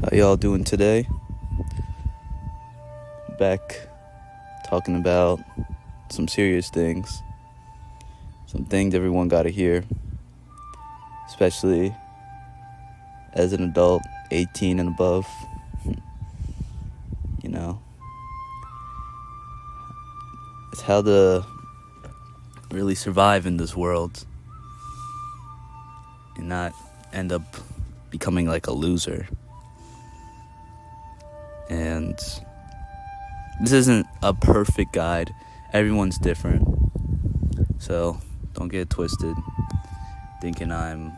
How y'all doing today? Back talking about some serious things. Some things everyone gotta hear. Especially as an adult, 18 and above. You know. It's how to really survive in this world. And not end up becoming like a loser. And this isn't a perfect guide. Everyone's different. So don't get twisted thinking I'm,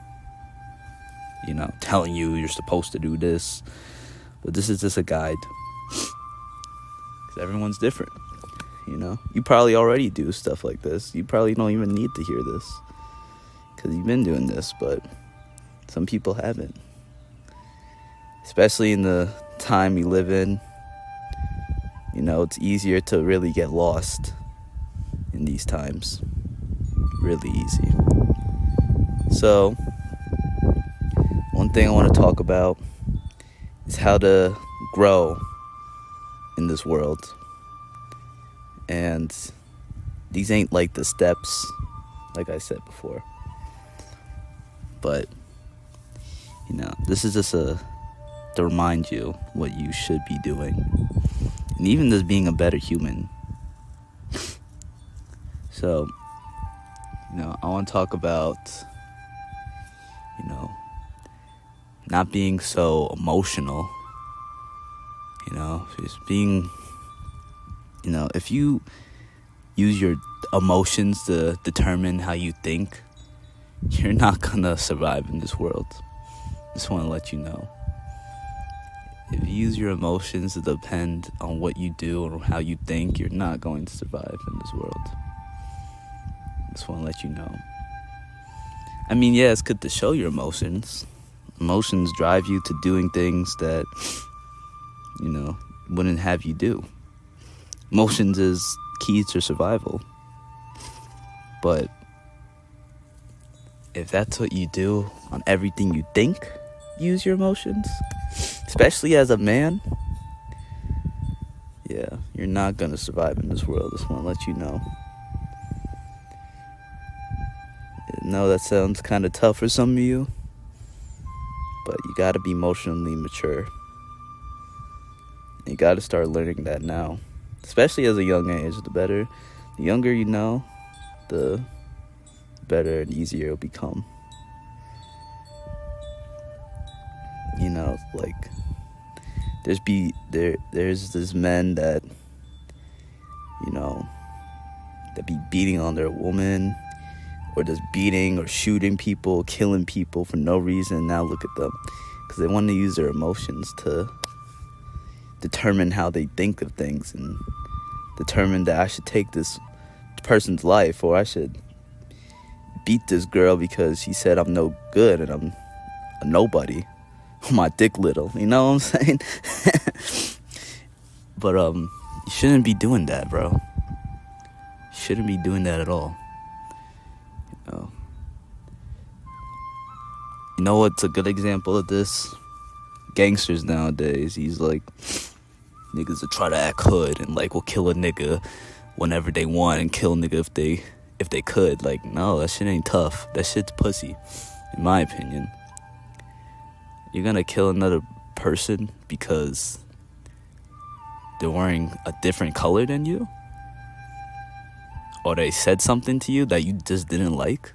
telling you you're supposed to do this. But this is just a guide. Because everyone's different. You probably already do stuff like this. You probably don't even need to hear this. Because you've been doing this, but some people haven't. Especially in the time we live in, it's easier to really get lost in these times. Really easy. So, one thing I want to talk about is how to grow in this world. And these ain't like the steps, like I said before. But, this is just to remind you what you should be doing. And even just being a better human. So, I want to talk about, not being so emotional. Just being, if you use your emotions to determine how you think, you're not gonna survive in this world. Just want to let you know. If you use your emotions to depend on what you do or how you think, you're not going to survive in this world. Just want to let you know. I mean, yeah, it's good to show your emotions. Emotions drive you to doing things that, wouldn't have you do. Emotions is key to survival. But if that's what you do on everything you think, use your emotions, especially as a man, yeah, you're not gonna survive in this world. Just want to let you know. I know that sounds kind of tough for some of you, but you gotta be emotionally mature. You gotta start learning that now, especially as a young age. The younger you know, the better and easier it'll become. Like there's this men that that be beating on their woman, or just beating or shooting people, killing people for no reason. Now look at them, because they want to use their emotions to determine how they think of things, and determine that I should take this person's life, or I should beat this girl because she said I'm no good and I'm a nobody. My dick little, you know what I'm saying? But you shouldn't be doing that, bro. You shouldn't be doing that at all. You know what's a good example of this? Gangsters nowadays. He's like, niggas that try to act hood and like will kill a nigga whenever they want and kill a nigga if they could. Like, no, that shit ain't tough. That shit's pussy, in my opinion. You're gonna kill another person because they're wearing a different color than you? Or they said something to you that you just didn't like?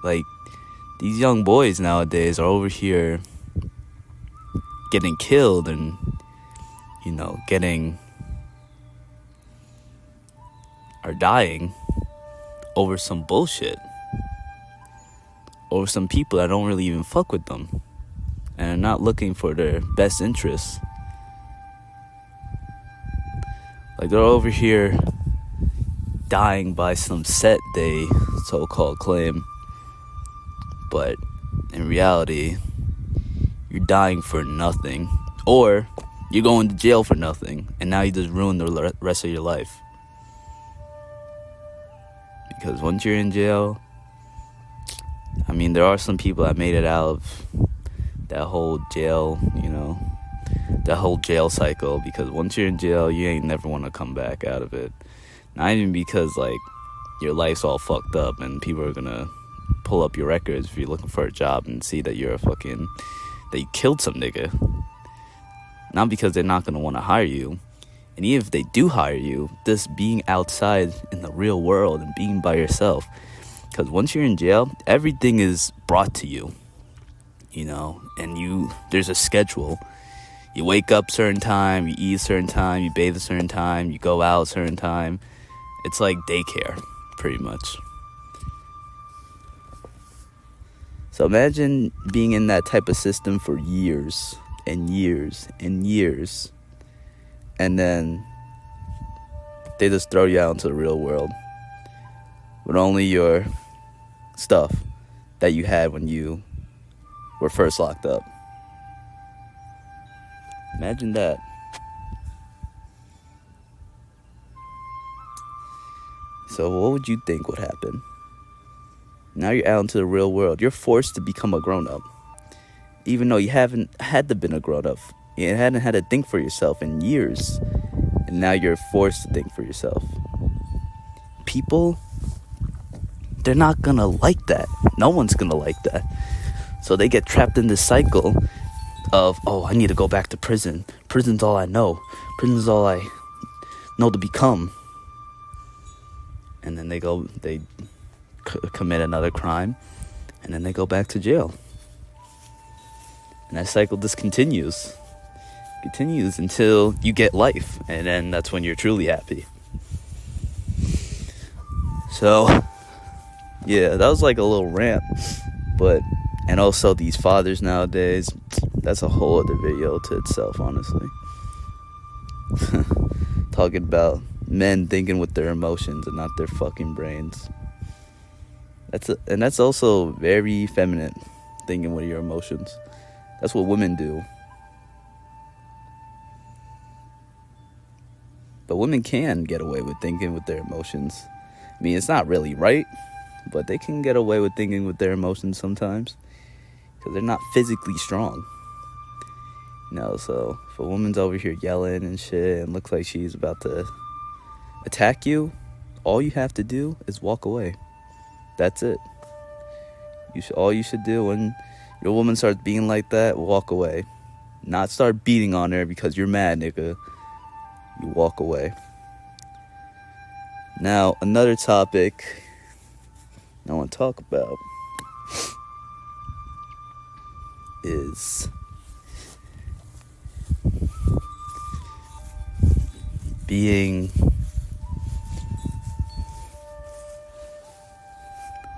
Like, these young boys nowadays are over here getting killed and, are dying over some bullshit. Over some people that don't really even fuck with them and are not looking for their best interests. Like, they're over here dying by some set they so-called claim, but in reality, you're dying for nothing, or you're going to jail for nothing, and now you just ruin the rest of your life. Because once you're in jail, I mean, there are some people that made it out of that whole jail, that whole jail cycle, because once you're in jail, you ain't never want to come back out of it. Not even because, like, your life's all fucked up and people are gonna pull up your records if you're looking for a job and see that that you killed some nigga. Not because they're not gonna want to hire you. And even if they do hire you, just being outside in the real world and being by yourself. Because once you're in jail, everything is brought to you, and there's a schedule. You wake up certain time, you eat a certain time, you bathe a certain time, you go out a certain time. It's like daycare, pretty much. So imagine being in that type of system for years and years and years, and then they just throw you out into the real world with only your stuff that you had when you were first locked up. Imagine that. So what would you think would happen? Now you're out into the real world. You're forced to become a grown-up. Even though you haven't had to been a grown-up. You hadn't had to think for yourself in years. And now you're forced to think for yourself. People, they're not gonna like that. No one's gonna like that. So they get trapped in this cycle of, I need to go back to prison. Prison's all I know. Prison's all I know to become. And then they commit another crime, and then they go back to jail. And that cycle just continues until you get life, and then that's when you're truly happy. So, yeah, that was like a little rant, and also these fathers nowadays, that's a whole other video to itself, honestly. Talking about men thinking with their emotions and not their fucking brains. That's also very feminine, thinking with your emotions. That's what women do. But women can get away with thinking with their emotions. I mean, it's not really right, but they can get away with thinking with their emotions sometimes, because they're not physically strong. So if a woman's over here yelling and shit and looks like she's about to attack you, all you have to do is walk away. That's it. All you should do when your woman starts being like that, walk away. Not start beating on her because you're mad, nigga. You walk away. Now, another topic I want to talk about is being...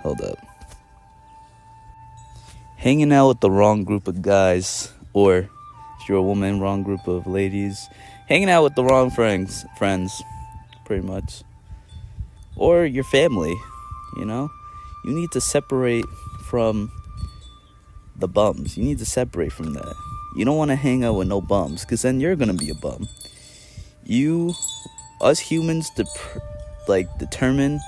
Hold up. Hanging out with the wrong group of guys, or if you're a woman, wrong group of ladies. Hanging out with the wrong friends, pretty much. Or your family, You need to separate from the bums. You need to separate from that. You don't want to hang out with no bums, because then you're going to be a bum. Us humans, determine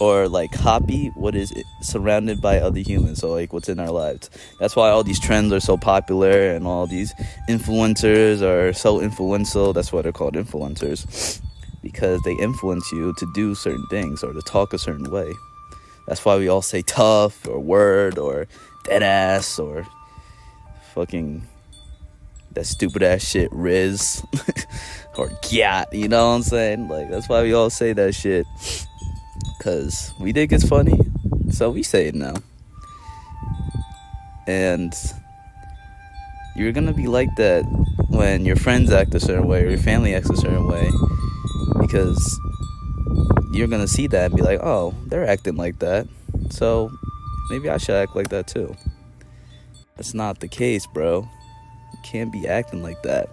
or copy what is surrounded by other humans, so what's in our lives. That's why all these trends are so popular and all these influencers are so influential. That's why they're called influencers, because they influence you to do certain things or to talk a certain way. That's why we all say tough or word or dead ass or fucking that stupid ass shit Riz or gyat, you know what I'm saying? That's why we all say that shit, because we think it's funny, so we say it now. And you're gonna be like that when your friends act a certain way or your family acts a certain way, because you're gonna see that and be like, oh, they're acting like that, so maybe I should act like that too. That's not the case, bro. You can't be acting like that.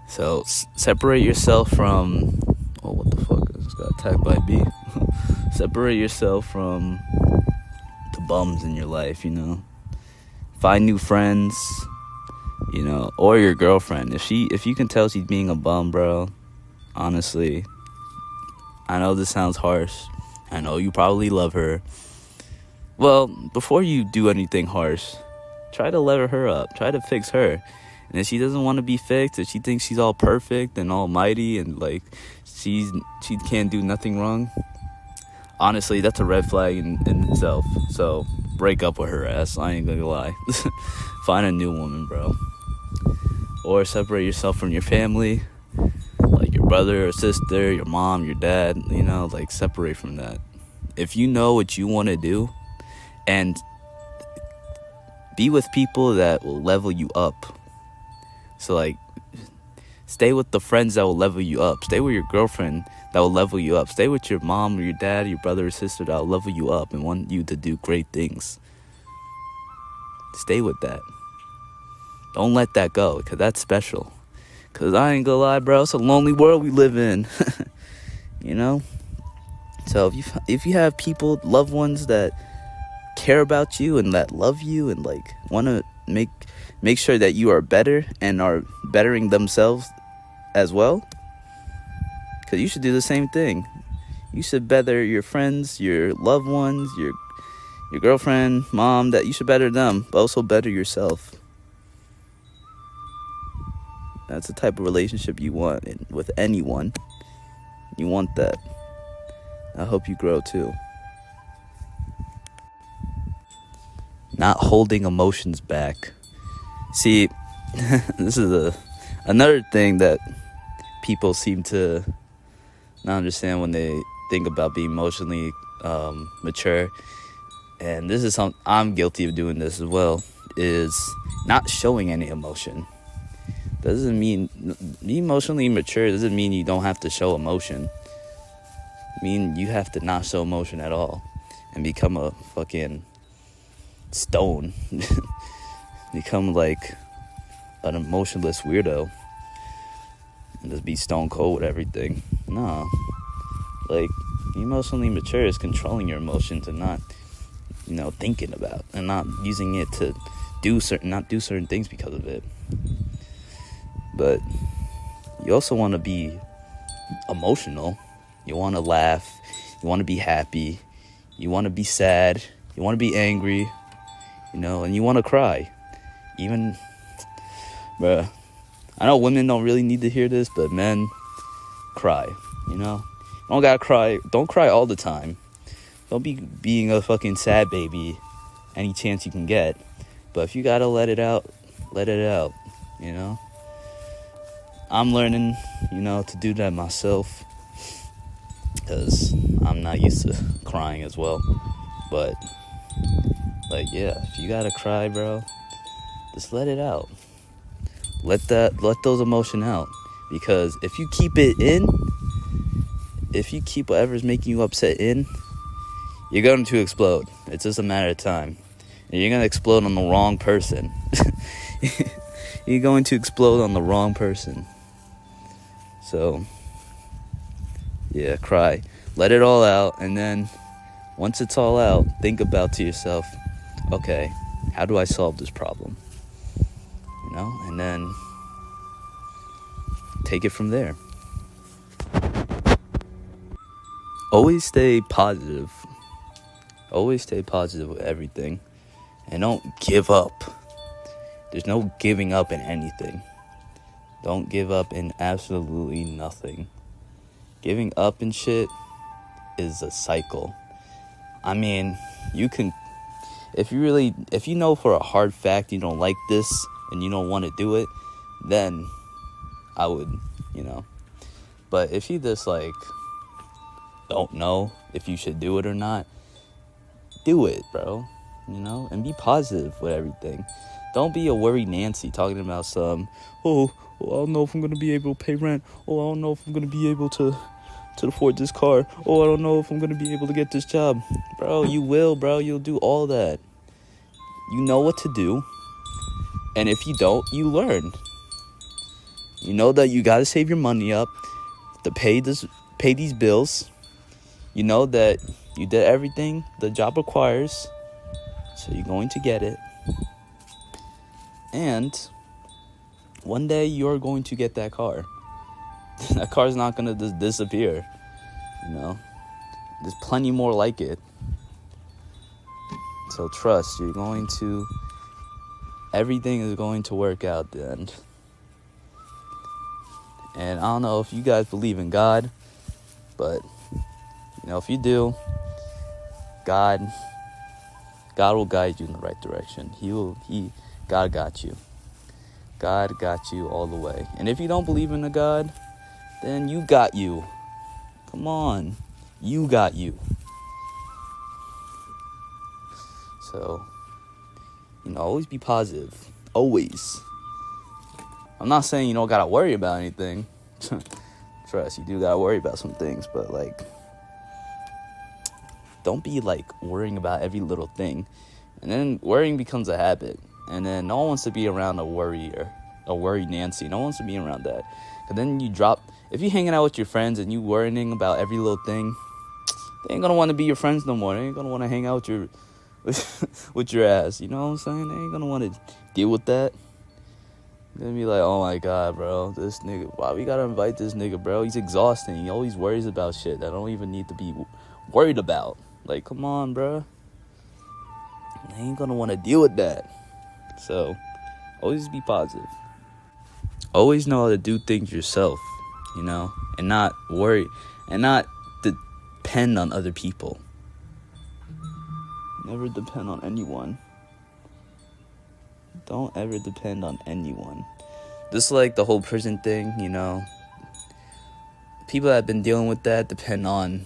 So separate yourself from... Oh, what the fuck? I just got attacked by a bee. Separate yourself from the bums in your life, Find new friends, or your girlfriend. If you can tell she's being a bum, bro, honestly, I know this sounds harsh. I know you probably love her. Well, before you do anything harsh, try to lever her up. Try to fix her. And if she doesn't want to be fixed, if she thinks she's all perfect and almighty and like she can't do nothing wrong, honestly, that's a red flag in itself. So break up with her ass. I ain't gonna lie. Find a new woman, bro. Or separate yourself from your family, like your brother or sister, your mom, your dad, like separate from that. If you know what you want to do, and be with people that will level you up. So like, stay with the friends that will level you up. Stay with your girlfriend that will level you up. Stay with your mom or your dad, or your brother or sister that will level you up and want you to do great things. Stay with that. Don't let that go, because that's special. Because I ain't gonna lie, bro, it's a lonely world we live in. So if you have people, loved ones that care about you and that love you and like want to make sure that you are better and are bettering themselves as well, because you should do the same thing. You should better your friends, your loved ones, your girlfriend, mom, that you should better them, but also better yourself. That's the type of relationship you want with anyone. You want that. I hope you grow too. Not holding emotions back. See, this is another thing that people seem to not understand when they think about being emotionally mature. And this is something I'm guilty of doing this as well, is not showing any emotion. Doesn't mean being emotionally mature doesn't mean you don't have to show emotion. I mean, you have to not show emotion at all and become a fucking stone. Become like an emotionless weirdo and just be stone cold with everything. No. Like, emotionally mature is controlling your emotions and not, thinking about, and not using it to do certain things because of it. But you also want to be emotional. You want to laugh. You want to be happy. You want to be sad. You want to be angry. And you want to cry. Even, bruh, I know women don't really need to hear this, but men, cry, Don't gotta cry. Don't cry all the time. Don't be being a fucking sad baby any chance you can get. But if you gotta let it out, I'm learning, to do that myself, because I'm not used to crying as well. But, if you gotta cry, bro, just let it out. Let those emotions out. Because if you keep it in, if you keep whatever's making you upset in, you're going to explode. It's just a matter of time. And you're going to explode on the wrong person. You're going to explode on the wrong person. So, yeah, cry. Let it all out. And then, once it's all out, think about to yourself, okay, how do I solve this problem? And then take it from there. Always stay positive. Always stay positive with everything. And don't give up. There's no giving up in anything. Don't give up in absolutely nothing. Giving up in shit is a cycle. I mean, you can, if you know for a hard fact you don't like this and you don't want to do it, then I would, But if you just don't know if you should do it or not, do it, bro. And be positive with everything. Don't be a worried Nancy talking about I don't know if I'm going to be able to pay rent. I don't know if I'm going to be able to afford this car. I don't know if I'm going to be able to get this job. Bro, you will, bro. You'll do all that. You know what to do. And if you don't, you learn. You know that you got to save your money up to pay these bills. You know that you did everything the job requires. So you're going to get it. And one day you're going to get that car. That car's not going to just disappear. There's plenty more like it. So trust, everything is going to work out at the end. And I don't know if you guys believe in God, but, if you do, God will guide you in the right direction. God got you. God got you all the way. And if you don't believe in a God, then you got you. Come on. You got you. So, always be positive. Always. I'm not saying you don't gotta worry about anything. Trust, you do gotta worry about some things, but don't be worrying about every little thing. And then worrying becomes a habit. And then no one wants to be around a worry Nancy. No one wants to be around that. Because then if you're hanging out with your friends and you worrying about every little thing, they ain't gonna want to be your friends no more. They ain't gonna want to hang out with your ass. You know what I'm saying? They ain't gonna want to deal with that. They're gonna be like, oh my God, bro, this nigga, why we gotta invite this nigga, bro? He's exhausting. He always worries about shit that I don't even need to be worried about. Come on, bro. They ain't gonna want to deal with that. So, always be positive. Always know how to do things yourself, and not worry, and not depend on other people. Never depend on anyone. Don't ever depend on anyone. Just the whole prison thing, people that have been dealing with that depend on,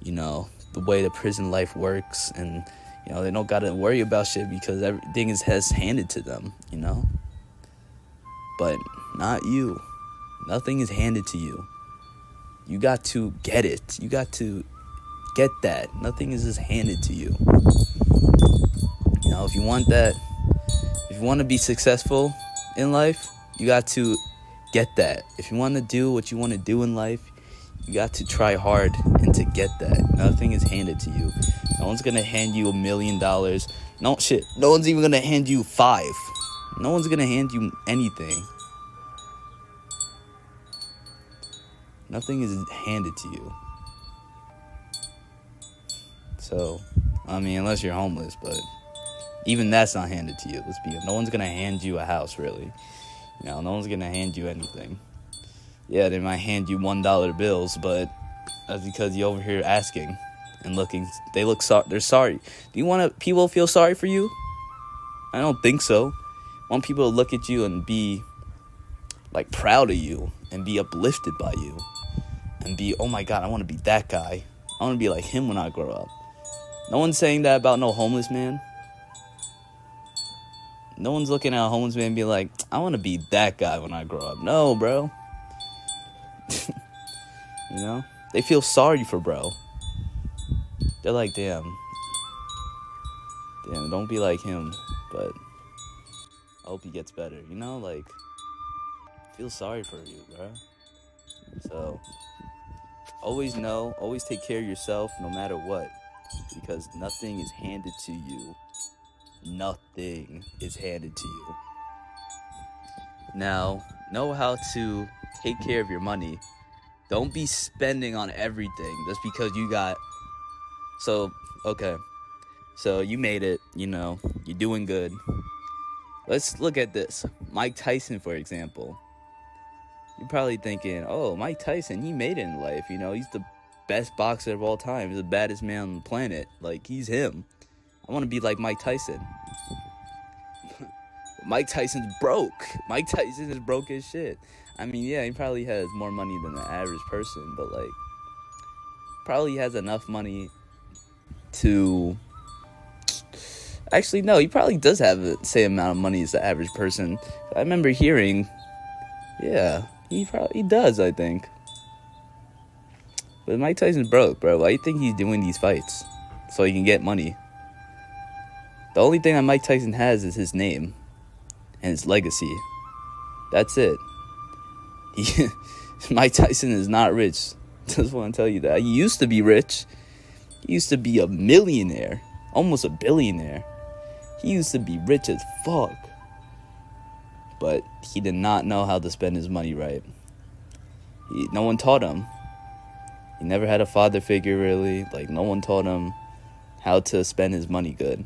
the way the prison life works, and they don't gotta worry about shit because everything has handed to them, but not you. Nothing is handed to you. You got to get it. You got to get that. Nothing is just handed to you. If you want that, if you want to be successful in life, you got to get that. If you want to do what you want to do in life, you got to try hard and to get that. Nothing is handed to you. No one's gonna hand you $1 million. No shit. No one's even gonna hand you 5. No one's gonna hand you anything. Nothing is handed to you. So, unless you're homeless, but even that's not handed to you. Let's be honest. No one's gonna hand you a house, really. No one's gonna hand you anything. Yeah, they might hand you $1 bills, but that's because you're over here asking and looking. They're sorry. Do you want people to feel sorry for you? I don't think so. I want people to look at you and be proud of you and be uplifted by you and be, oh my God, I want to be that guy. I want to be like him when I grow up. No one's saying that about no homeless man. No one's looking at a homeless man and be like, I want to be that guy when I grow up. No, bro. They feel sorry for bro. They're like, damn, don't be like him, but I hope he gets better, feel sorry for you, bro. So, always take care of yourself no matter what, because nothing is handed to you. Nothing is handed to you. Now, know how to take care of your money. Don't be spending on everything just because you got... So you made it, you're doing good. Let's look at this. Mike Tyson, for example. You're probably thinking, oh, Mike Tyson, he made it in life. He's the best boxer of all time. He's the baddest man on the planet. He's him. I want to be like Mike Tyson. Mike Tyson's broke. Mike Tyson is broke as shit. Yeah, he probably has more money than the average person, but probably has enough money to... Actually, no, he probably does have the same amount of money as the average person. I remember hearing, yeah, he does, I think. But Mike Tyson's broke, bro. Why do you think he's doing these fights? So he can get money. The only thing that Mike Tyson has is his name and his legacy. That's it. Mike Tyson is not rich. Just want to tell you that. He used to be rich. He used to be a millionaire. Almost a billionaire. He used to be rich as fuck. But he did not know how to spend his money right. No one taught him. He never had a father figure, really. No one taught him how to spend his money good.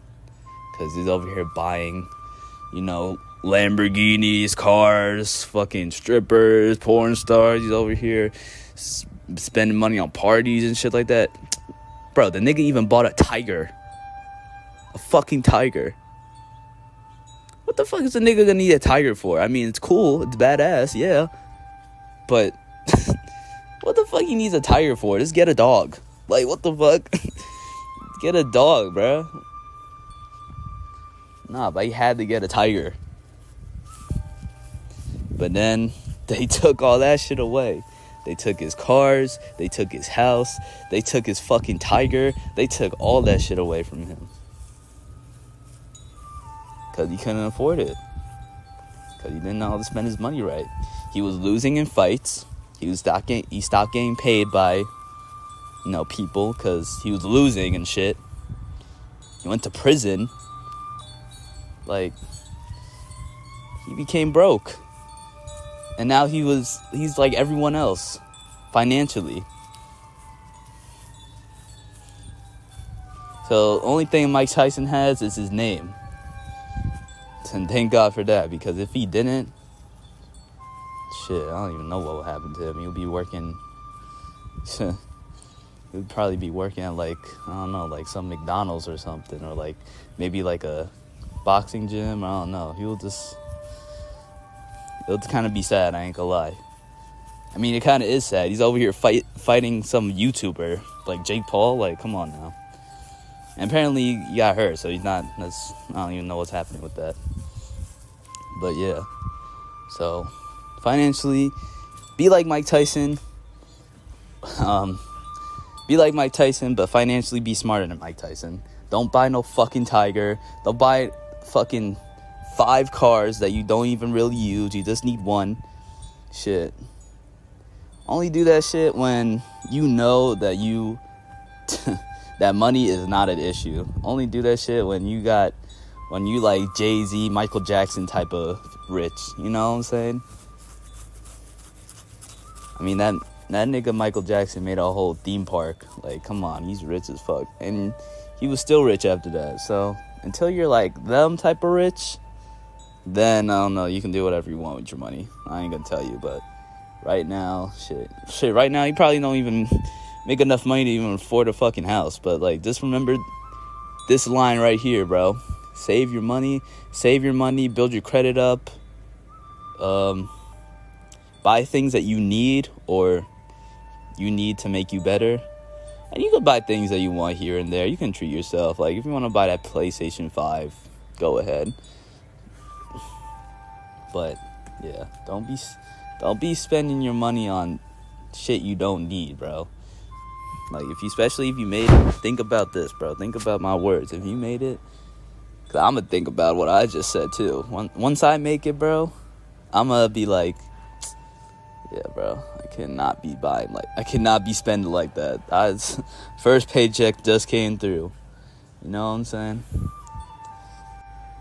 Because he's over here buying, Lamborghinis, cars, fucking strippers, porn stars. He's over here spending money on parties and shit like that. Bro, the nigga even bought a tiger. A fucking tiger. What the fuck is a nigga gonna need a tiger for? I mean, it's cool. It's badass, yeah. But what the fuck he needs a tiger for? Just get a dog. Like, what the fuck? Get a dog, bro. Nah, but he had to get a tiger. But then they took all that shit away. They took his cars. They took his house. They took his fucking tiger. They took all that shit away from him. Because he couldn't afford it. Because he didn't know how to spend his money right. He was losing in fights. He stopped getting paid by, people because he was losing and shit. He went to prison. Like, he became broke. And now he's like everyone else, financially. So, only thing Mike Tyson has is his name. And thank God for that, because if he didn't, shit, I don't even know what would happen to him. He'll be working, he'll probably be working at like some McDonald's or something, or like maybe like a boxing gym. I don't know. It'll kind of be sad, I ain't gonna lie. I mean, it kind of is sad. He's over here fighting some YouTuber, like Jake Paul. Like, come on now. And apparently he got hurt, so he's not, I don't even know what's happening with that. But yeah. So, financially, be like Mike Tyson. Be like Mike Tyson, but financially be smarter than Mike Tyson. Don't buy no fucking tiger. Don't buy fucking 5 cars that you don't even really use. You just need one. Shit. Only do that shit when you know that that money is not an issue. Only do that shit when you like Jay-Z, Michael Jackson type of rich. You know what I'm saying? I mean, that nigga Michael Jackson made a whole theme park. Like, come on, he's rich as fuck. And he was still rich after that. So, until you're like them type of rich, then, I don't know, you can do whatever you want with your money. I ain't gonna tell you, but right now, right now, you probably don't even make enough money to even afford a fucking house. But, like, just remember this line right here, bro. Save your money, build your credit up, buy things that you need or you need to make you better. And you can buy things that you want here and there. You can treat yourself. Like, if you want to buy that PlayStation 5, go ahead. But yeah, don't be spending your money on shit you don't need, bro. Like, especially if you made it, think about this, bro. Think about my words. If you made it, cause I'm gonna think about what I just said too. Once I make it, bro, I'm gonna be like, yeah, bro, I cannot be spending like that. First paycheck just came through. You know what I'm saying?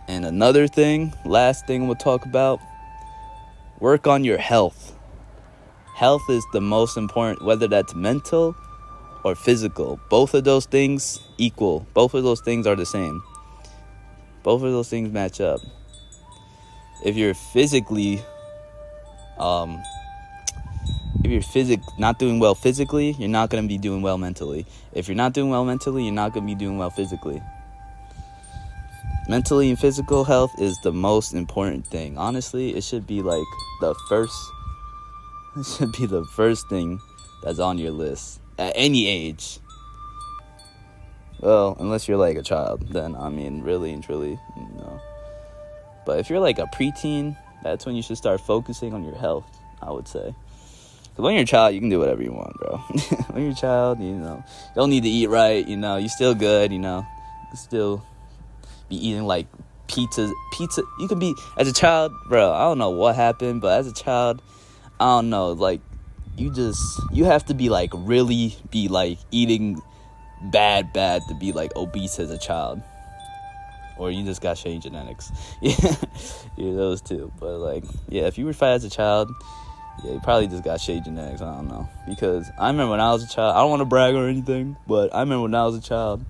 And another thing, last thing we'll talk about, work on your health. Health is the most important, whether that's mental or physical. Both of those things equal. Both of those things are the same. Both of those things match up. If you're not doing well physically, you're not going to be doing well mentally. If you're not doing well mentally, you're not going to be doing well physically. Mentally and physical health is the most important thing. Honestly, it should be like the first thing that's on your list at any age. Well, unless you're like a child, then I mean, really and truly, no. But if you're like a preteen, that's when you should start focusing on your health, I would say. Because when you're a child, you can do whatever you want, bro. When you're a child, you don't need to eat right, you're still good, you can still be eating like pizza. You can be, as a child, bro, I don't know what happened, but as a child, I don't know, like, you have to be like, really be like eating bad to be like obese as a child. Or you just got shade genetics. Yeah, those two. But like, yeah, if you were fat as a child, yeah, you probably just got shade genetics. I don't know. Because I remember when I was a child, I don't want to brag or anything, but I remember when I was a child,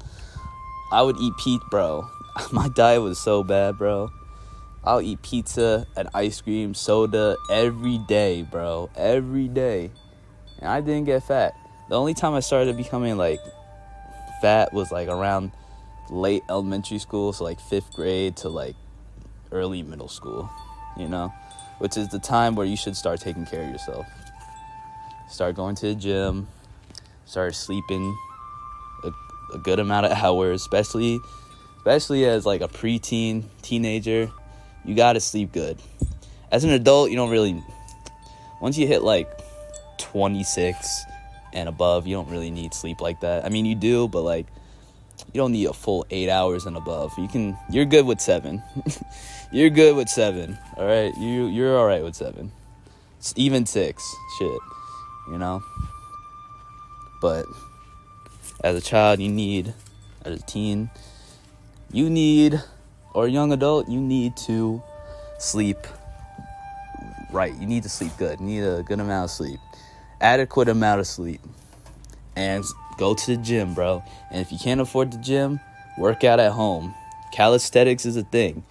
I would eat pizza, bro. My diet was so bad, bro. I'll eat pizza and ice cream, soda every day, bro. Every day. And I didn't get fat. The only time I started becoming, like, fat was, like, around late elementary school. So, like, 5th grade to, like, early middle school, you know? Which is the time where you should start taking care of yourself. Start going to the gym. Start sleeping a good amount of hours, especially as, like, a preteen, teenager. You gotta sleep good. As an adult, you don't really... Once you hit, like, 26 and above, you don't really need sleep like that. I mean, you do, but, like, you don't need a full 8 hours and above. You're good with 7. You're good with 7, all right? You're all right with 7. Even 6, shit, you know? But as a child, as a teen, or a young adult, you need to sleep right. You need to sleep good. You need a good amount of sleep. Adequate amount of sleep. And go to the gym, bro. And if you can't afford the gym, work out at home. Calisthenics is a thing.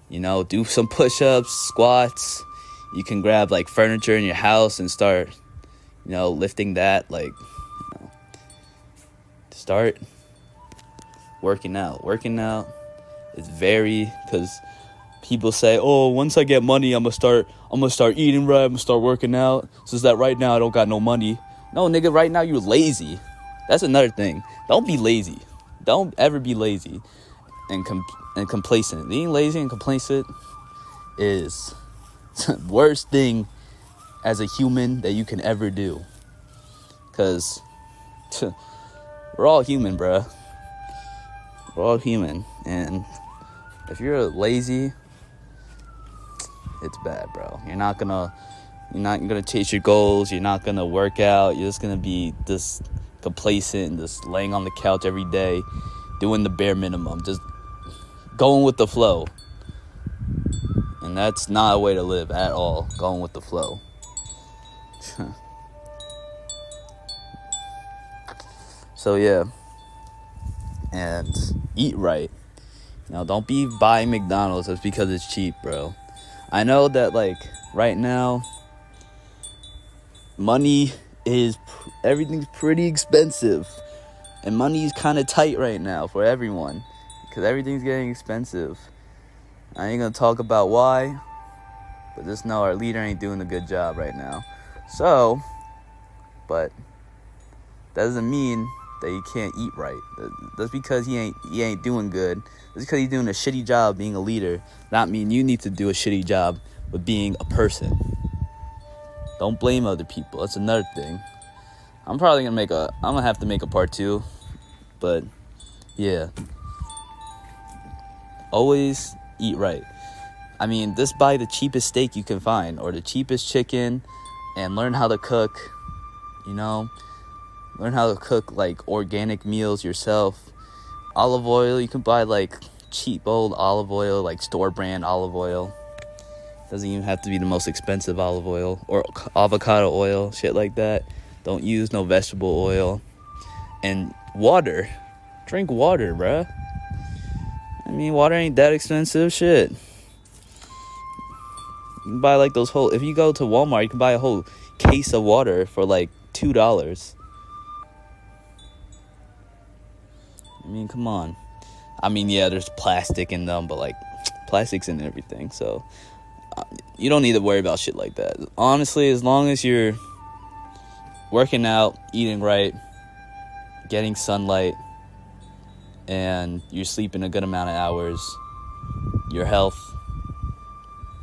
You know, do some push-ups, squats. You can grab, like, furniture in your house and start, you know, lifting that. Like, you know, start working out. Working out is because people say, oh, once I get money, I'm gonna start eating right, I'm gonna start working out. So it's that right now I don't got no money. No, nigga, right now you're lazy. That's another thing. Don't be lazy. Don't ever be lazy and complacent. Being lazy and complacent is the worst thing as a human that you can ever do. Because we're all human, bruh. We're all human. And if you're lazy, it's bad, bro. You're not gonna chase your goals. You're not gonna work out. You're just gonna be this complacent, just laying on the couch every day, doing the bare minimum, just going with the flow. And that's not a way to live at all. Going with the flow. So yeah, and eat right. You know, don't be buying McDonald's just because it's cheap, bro. I know that, like, right now, everything's pretty expensive. And money's kind of tight right now for everyone. Because everything's getting expensive. I ain't gonna talk about why. But just know our leader ain't doing a good job right now. So, but that doesn't mean that he can't eat right. That's because he ain't doing good. That's because he's doing a shitty job being a leader. Not mean you need to do a shitty job with being a person. Don't blame other people. That's another thing. I'm gonna have to make a part 2. But yeah. Always eat right. I mean, just buy the cheapest steak you can find or the cheapest chicken and learn how to cook, you know? Learn how to cook, like, organic meals yourself. Olive oil, you can buy, like, cheap old olive oil, like store brand olive oil. Doesn't even have to be the most expensive olive oil or avocado oil, shit like that. Don't use no vegetable oil. And water. Drink water, bruh. I mean, water ain't that expensive, shit. You can buy, like, if you go to Walmart, you can buy a whole case of water for, like, $2. I mean, come on. I mean, yeah, there's plastic in them, but, like, plastic's in everything, so you don't need to worry about shit like that. Honestly, as long as you're working out, eating right, getting sunlight, and you're sleeping a good amount of hours, your health,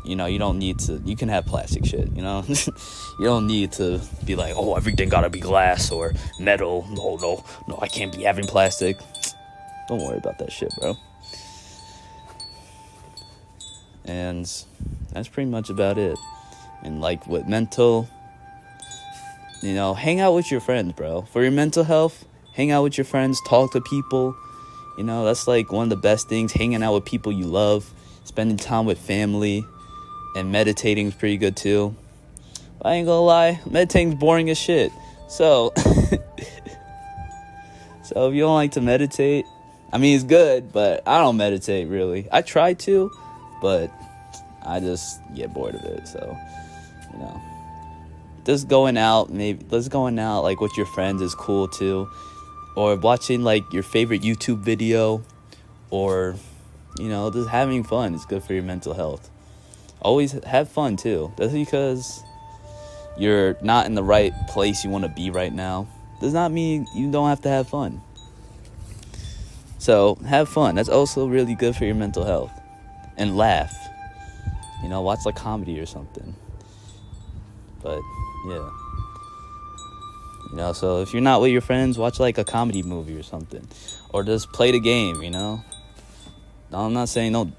you know, you can have plastic shit, you know? You don't need to be like, oh, everything gotta be glass or metal. No, I can't be having plastic. Don't worry about that shit, bro. And that's pretty much about it. And, like, with mental, you know, hang out with your friends, bro. For your mental health, hang out with your friends, talk to people. You know, that's, like, one of the best things. Hanging out with people you love, spending time with family, and meditating is pretty good, too. I ain't gonna lie, meditating's boring as shit. So, if you don't like to meditate, I mean, it's good, but I don't meditate really. I try to, but I just get bored of it. So, you know, just going out, like with your friends is cool too. Or watching like your favorite YouTube video, or, you know, just having fun is good for your mental health. Always have fun too. That's because you're not in the right place you want to be right now does not mean you don't have to have fun. So have fun. That's also really good for your mental health. And laugh. You know, watch like comedy or something. But yeah. You know, so if you're not with your friends, watch like a comedy movie or something. Or just play the game, you know. I'm not saying don't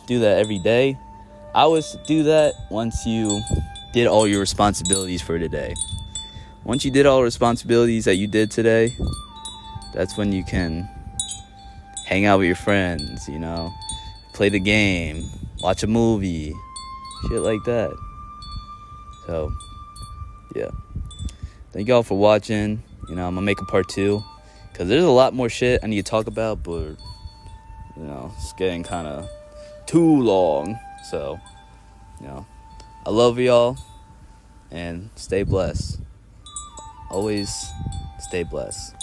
do that every day. I would do that once you did all your responsibilities for today. Once you did all the responsibilities that you did today, that's when you can hang out with your friends, you know, play the game, watch a movie, shit like that. So, yeah. Thank y'all for watching. You know, I'm gonna make a part 2 because there's a lot more shit I need to talk about, but, you know, it's getting kind of too long. So, you know, I love y'all and stay blessed. Always stay blessed.